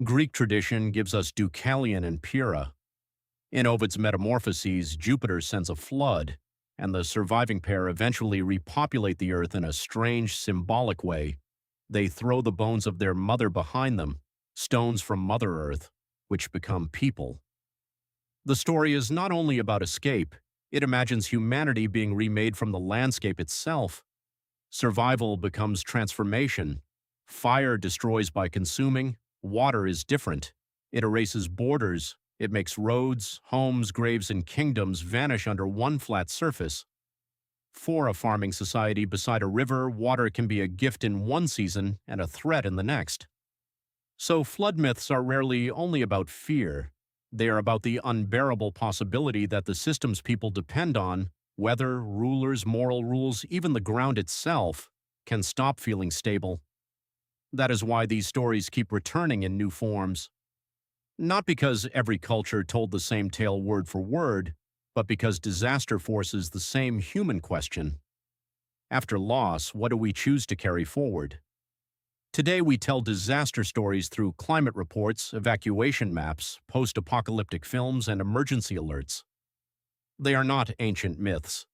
Greek tradition gives us Deucalion and Pyrrha. In Ovid's Metamorphoses, Jupiter sends a flood, and the surviving pair eventually repopulate the earth in a strange, symbolic way. They throw the bones of their mother behind them, stones from Mother Earth, which become people. The story is not only about escape, it imagines humanity being remade from the landscape itself. Survival becomes transformation. Fire destroys by consuming. Water is different. It erases borders. It makes roads, homes, graves, and kingdoms vanish under one flat surface. For a farming society beside a river, water can be a gift in one season and a threat in the next. So flood myths are rarely only about fear. They are about the unbearable possibility that the systems people depend on, weather, rulers, moral rules, even the ground itself, can stop feeling stable. That is why these stories keep returning in new forms. Not because every culture told the same tale word for word, but because disaster forces the same human question. After loss, what do we choose to carry forward? Today we tell disaster stories through climate reports, evacuation maps, post-apocalyptic films, and emergency alerts. They are not ancient myths,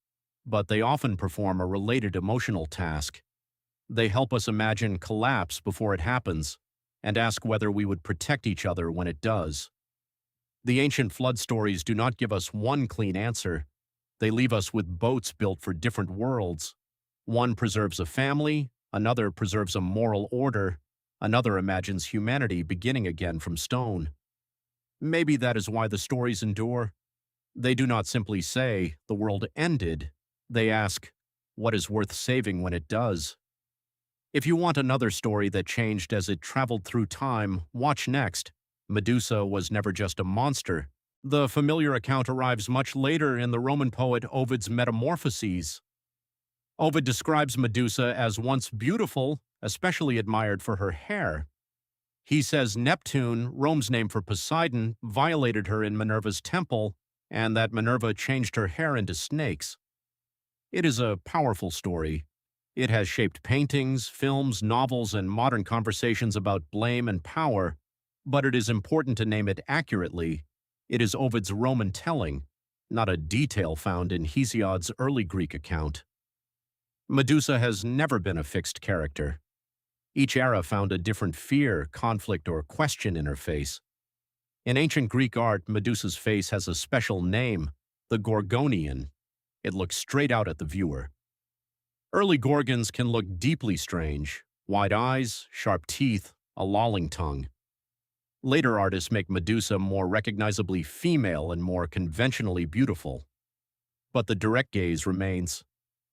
but they often perform a related emotional task. They help us imagine collapse before it happens, and ask whether we would protect each other when it does. The ancient flood stories do not give us one clean answer. They leave us with boats built for different worlds. One preserves a family, another preserves a moral order, another imagines humanity beginning again from stone. Maybe that is why the stories endure. They do not simply say, the world ended. They ask, what is worth saving when it does? If you want another story that changed as it traveled through time, watch next. Medusa was never just a monster. The familiar account arrives much later in the Roman poet Ovid's Metamorphoses. Ovid describes Medusa as once beautiful, especially admired for her hair. He says Neptune, Rome's name for Poseidon, violated her in Minerva's temple, and that Minerva changed her hair into snakes. It is a powerful story. It has shaped paintings, films, novels, and modern conversations about blame and power, but it is important to name it accurately. It is Ovid's Roman telling, not a detail found in Hesiod's early Greek account. Medusa has never been a fixed character. Each era found a different fear, conflict, or question in her face. In ancient Greek art, Medusa's face has a special name, the Gorgonian. It looks straight out at the viewer. Early Gorgons can look deeply strange, wide eyes, sharp teeth, a lolling tongue. Later artists make Medusa more recognizably female and more conventionally beautiful. But the direct gaze remains.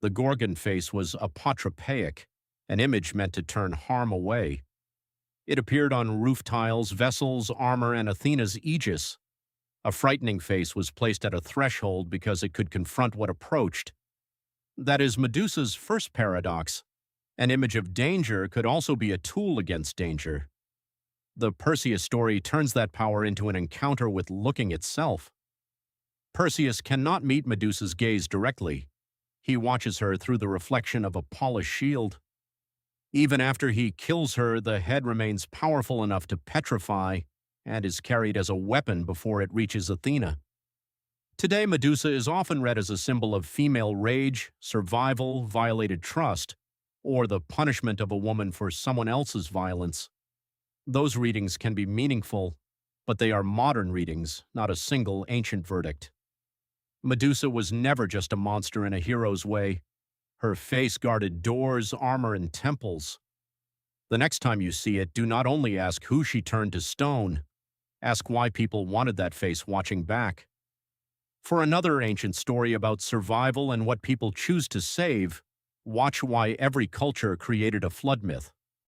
The Gorgon face was apotropaic, an image meant to turn harm away. It appeared on roof tiles, vessels, armor, and Athena's aegis. A frightening face was placed at a threshold because it could confront what approached. That is Medusa's first paradox. An image of danger could also be a tool against danger. The Perseus story turns that power into an encounter with looking itself. Perseus cannot meet Medusa's gaze directly. He watches her through the reflection of a polished shield. Even after he kills her, the head remains powerful enough to petrify and is carried as a weapon before it reaches Athena. Today, Medusa is often read as a symbol of female rage, survival, violated trust, or the punishment of a woman for someone else's violence. Those readings can be meaningful, but they are modern readings, not a single ancient verdict. Medusa was never just a monster in a hero's way. Her face guarded doors, armor, and temples. The next time you see it, do not only ask who she turned to stone, ask why people wanted that face watching back. For another ancient story about survival and what people choose to save, watch why every culture created a flood myth.